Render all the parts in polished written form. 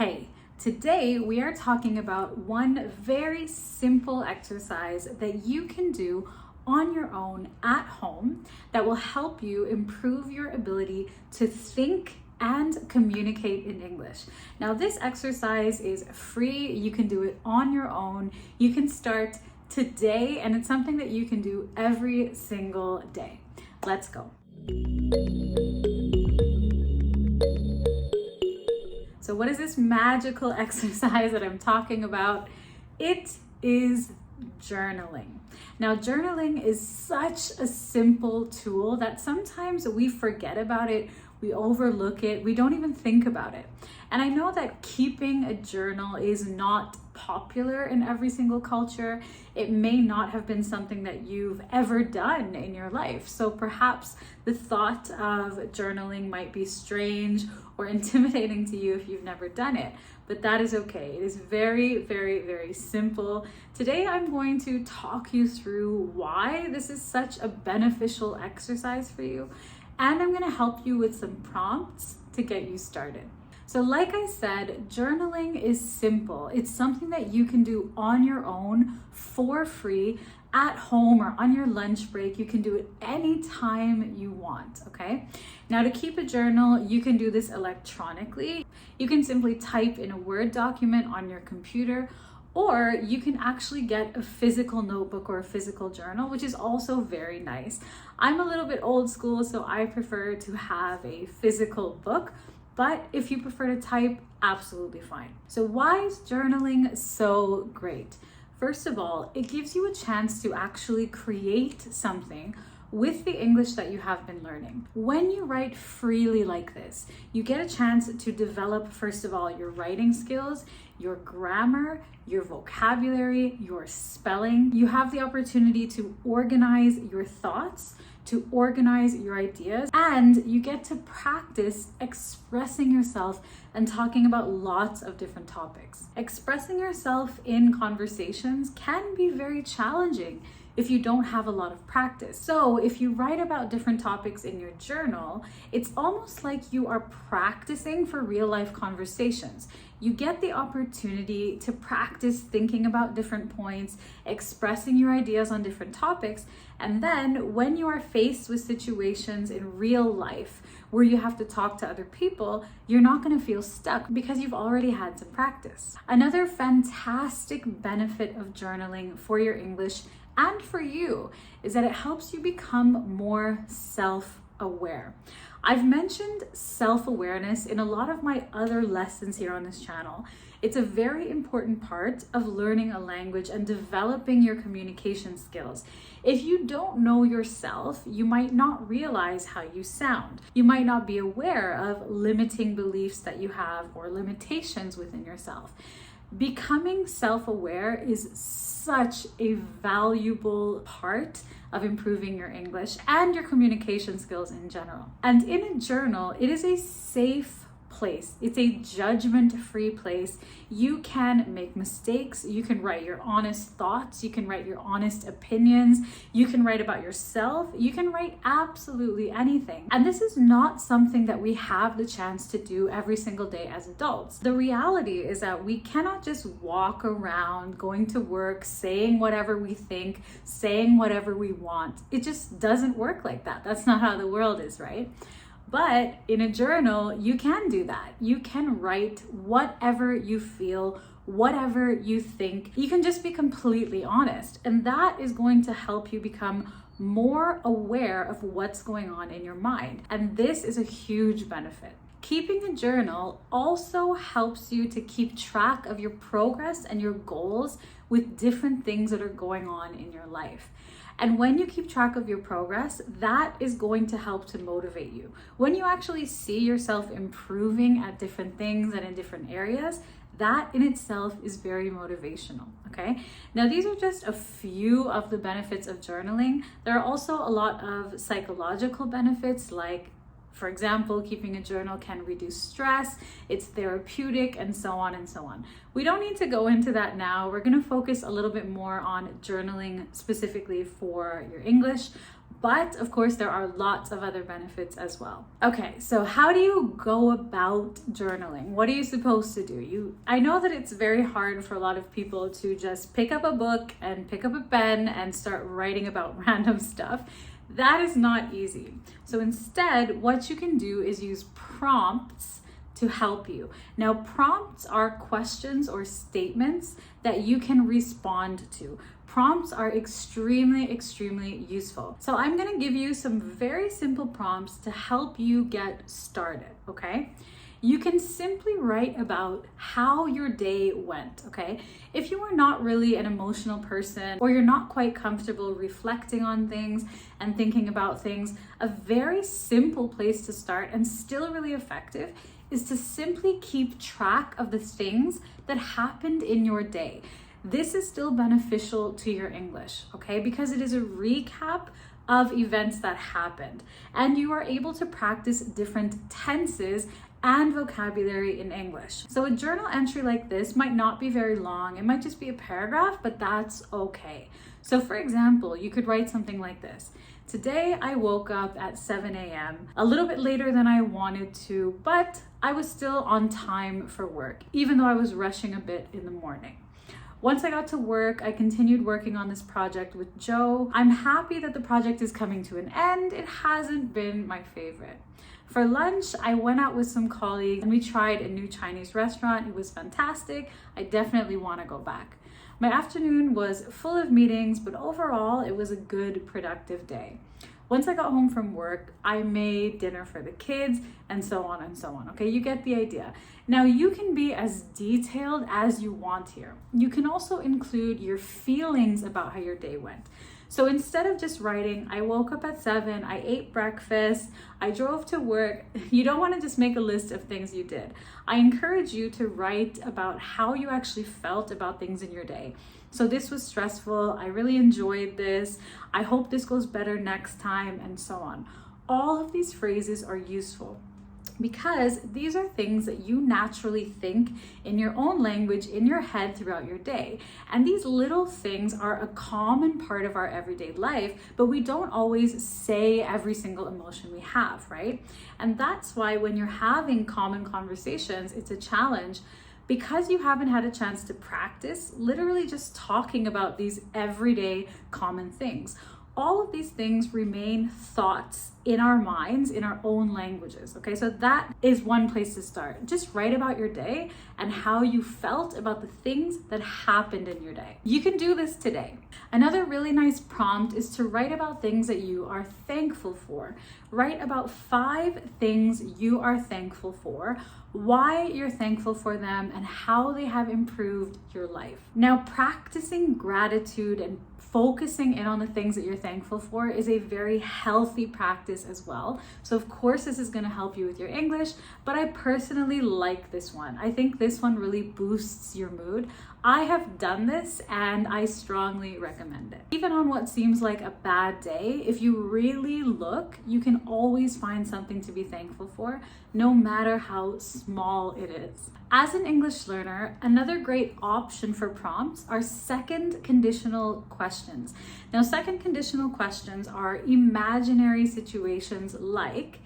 Hey, today we are talking about one very simple exercise that you can do on your own at home that will help you improve your ability to think and communicate in English. Now, this exercise is free. You can do it on your own. You can start today, and it's something that you can do every single day. Let's go. So what is this magical exercise that I'm talking about? It is journaling. Now, journaling is such a simple tool that sometimes we forget about it, we overlook it, we don't even think about it. And I know that keeping a journal is not popular in every single culture. It may not have been something that you've ever done in your life. So perhaps the thought of journaling might be strange or intimidating to you if you've never done it, but that is okay. It is very, very, very simple. Today, I'm going to talk you through why this is such a beneficial exercise for you, and I'm going to help you with some prompts to get you started. So like I said, journaling is simple. It's something that you can do on your own for free at home or on your lunch break. You can do it anytime you want, okay? Now, to keep a journal, you can do this electronically. You can simply type in a Word document on your computer, or you can actually get a physical notebook or a physical journal, which is also very nice. I'm a little bit old school, so I prefer to have a physical book. But if you prefer to type, absolutely fine. So why is journaling so great? First of all, it gives you a chance to actually create something with the English that you have been learning. When you write freely like this, you get a chance to develop, first of all, your writing skills, your grammar, your vocabulary, your spelling. You have the opportunity to organize your thoughts, to organize your ideas, and you get to practice expressing yourself and talking about lots of different topics. Expressing yourself in conversations can be very challenging if you don't have a lot of practice. So if you write about different topics in your journal, it's almost like you are practicing for real life conversations. You get the opportunity to practice thinking about different points, expressing your ideas on different topics, and then when you are faced with situations in real life where you have to talk to other people, you're not going to feel stuck because you've already had some practice. Another fantastic benefit of journaling for your English and for you is that it helps you become more self-aware. I've mentioned self-awareness in a lot of my other lessons here on this channel. It's a very important part of learning a language and developing your communication skills. If you don't know yourself, you might not realize how you sound. You might not be aware of limiting beliefs that you have or limitations within yourself. Becoming self-aware is such a valuable part of improving your English and your communication skills in general. And in a journal, it is a safe place. It's a judgment-free place. You can make mistakes. You can write your honest thoughts. You can write your honest opinions. You can write about yourself. You can write absolutely anything. And this is not something that we have the chance to do every single day as adults. The reality is that we cannot just walk around going to work, saying whatever we think, saying whatever we want. It just doesn't work like that. That's not how the world is, right? But in a journal, you can do that. You can write whatever you feel, whatever you think. You can just be completely honest. And that is going to help you become more aware of what's going on in your mind. And this is a huge benefit. Keeping a journal also helps you to keep track of your progress and your goals with different things that are going on in your life. And when you keep track of your progress, that is going to help to motivate you. When you actually see yourself improving at different things and in different areas, that in itself is very motivational, okay? Now, these are just a few of the benefits of journaling. There are also a lot of psychological benefits, like, for example, keeping a journal can reduce stress, it's therapeutic, and so on and so on. We don't need to go into that now. We're going to focus a little bit more on journaling specifically for your English. But of course, there are lots of other benefits as well. Okay, so how do you go about journaling? What are you supposed to do? I know that it's very hard for a lot of people to just pick up a book and pick up a pen and start writing about random stuff. That is not easy. So instead, what you can do is use prompts to help you. Now, prompts are questions or statements that you can respond to. Prompts are extremely useful. So I'm gonna give you some very simple prompts to help you get started, okay? You can simply write about how your day went, okay? If you are not really an emotional person or you're not quite comfortable reflecting on things and thinking about things, a very simple place to start and still really effective is to simply keep track of the things that happened in your day. This is still beneficial to your English, okay? Because it is a recap of events that happened, and you are able to practice different tenses and vocabulary in English. So a journal entry like this might not be very long. It might just be a paragraph, but that's okay. So for example, you could write something like this. Today I woke up at 7 a.m., a little bit later than I wanted to, but I was still on time for work, even though I was rushing a bit in the morning. Once I got to work, I continued working on this project with Joe. I'm happy that the project is coming to an end. It hasn't been my favorite. For lunch, I went out with some colleagues and we tried a new Chinese restaurant. It was fantastic. I definitely want to go back. My afternoon was full of meetings, but overall, it was a good, productive day. Once I got home from work, I made dinner for the kids and so on and so on. Okay, you get the idea. Now you can be as detailed as you want here. You can also include your feelings about how your day went. So instead of just writing, I woke up at 7, I ate breakfast, I drove to work, you don't want to just make a list of things you did. I encourage you to write about how you actually felt about things in your day. So this was stressful, I really enjoyed this, I hope this goes better next time, and so on. All of these phrases are useful because these are things that you naturally think in your own language in your head throughout your day. And these little things are a common part of our everyday life, but we don't always say every single emotion we have, right? And that's why when you're having common conversations, it's a challenge because you haven't had a chance to practice literally just talking about these everyday common things. All of these things remain thoughts in our minds, in our own languages, okay? So that is one place to start. Just write about your day and how you felt about the things that happened in your day. You can do this today. Another really nice prompt is to write about things that you are thankful for. Write about 5 things you are thankful for, why you're thankful for them, and how they have improved your life. Now, practicing gratitude and focusing in on the things that you're thankful for is a very healthy practice as well. So of course this is going to help you with your English, but I personally like this one. I think this one really boosts your mood. I have done this and I strongly recommend it. Even on what seems like a bad day, if you really look, you can always find something to be thankful for, no matter how small it is. As an English learner, another great option for prompts are second conditional questions. Now, second conditional questions are imaginary situations like,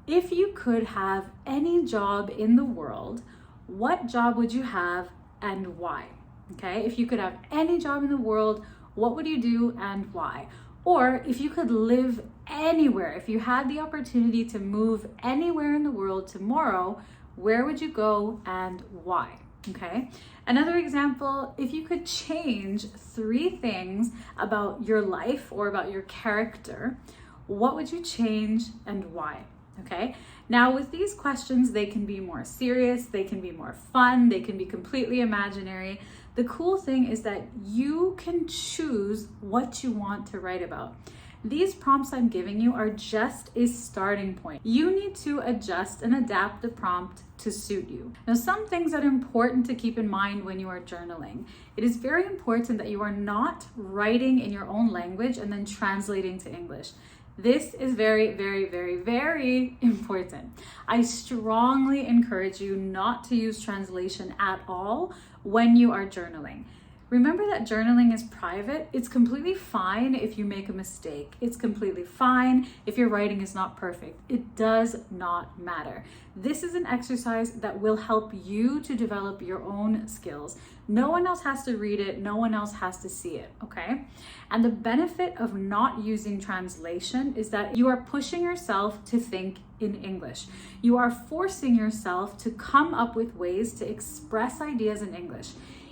if you could have any job in the world, what job would you have and why? Okay, if you could have any job in the world, what would you do and why? Or if you could live anywhere, if you had the opportunity to move anywhere in the world tomorrow, where would you go and why? Okay. Another example, if you could change 3 things about your life or about your character, what would you change and why? Okay. Now with these questions, they can be more serious, they can be more fun, they can be completely imaginary. The cool thing is that you can choose what you want to write about. These prompts I'm giving you are just a starting point. You need to adjust and adapt the prompt to suit you. Now, some things that are important to keep in mind when you are journaling. It is very important that you are not writing in your own language and then translating to English. This is very, very, very, very important. I strongly encourage you not to use translation at all when you are journaling. Remember that journaling is private. It's completely fine if you make a mistake. It's completely fine if your writing is not perfect. It does not matter. This is an exercise that will help you to develop your own skills. No one else has to read it. No one else has to see it, okay? And the benefit of not using translation is that you are pushing yourself to think in English. You are forcing yourself to come up with ways to express ideas in English.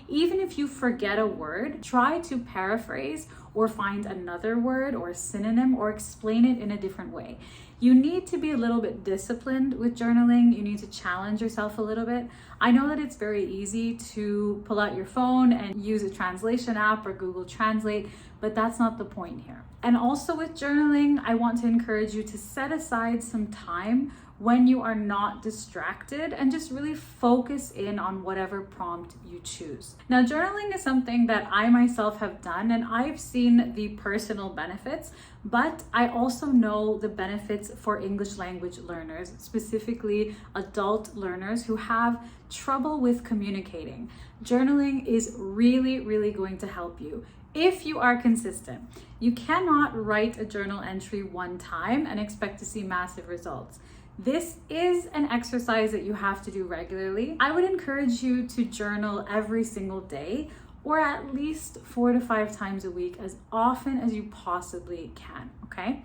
Even if you forget a word, try to paraphrase or find another word or synonym or explain it in a different way. You need to be a little bit disciplined with journaling. You need to challenge yourself a little bit. I know that it's very easy to pull out your phone and use a translation app or Google Translate, but that's not the point here. And also with journaling, I want to encourage you to set aside some time when you are not distracted and just really focus in on whatever prompt you choose. Now, journaling is something that I myself have done and I've seen the personal benefits, but I also know the benefits for English language learners, specifically adult learners who have trouble with communicating. Journaling is really, really going to help you if you are consistent. You cannot write a journal entry one time and expect to see massive results. This is an exercise that you have to do regularly. I would encourage you to journal every single day or at least 4 to 5 times a week, as often as you possibly can, okay?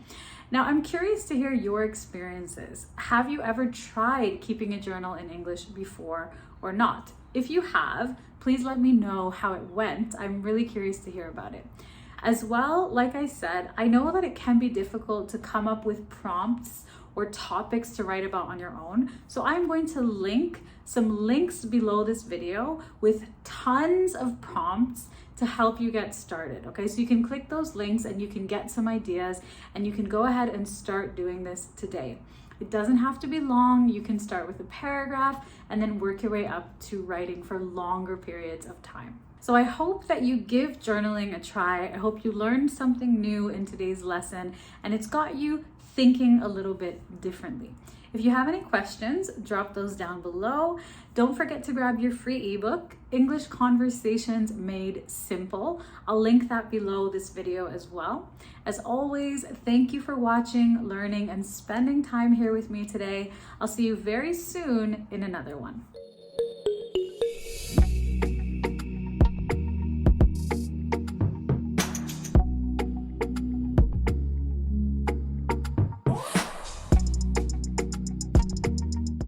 Now, I'm curious to hear your experiences. Have you ever tried keeping a journal in English before or not? If you have, please let me know how it went. I'm really curious to hear about it. As well, like I said, I know that it can be difficult to come up with prompts or topics to write about on your own. So I'm going to link some links below this video with tons of prompts to help you get started, okay? So you can click those links and you can get some ideas and you can go ahead and start doing this today. It doesn't have to be long. You can start with a paragraph and then work your way up to writing for longer periods of time. So I hope that you give journaling a try. I hope you learned something new in today's lesson and it's got you thinking a little bit differently. If you have any questions, drop those down below. Don't forget to grab your free ebook, English Conversations Made Simple. I'll link that below this video as well. As always, thank you for watching, learning, and spending time here with me today. I'll see you very soon in another one.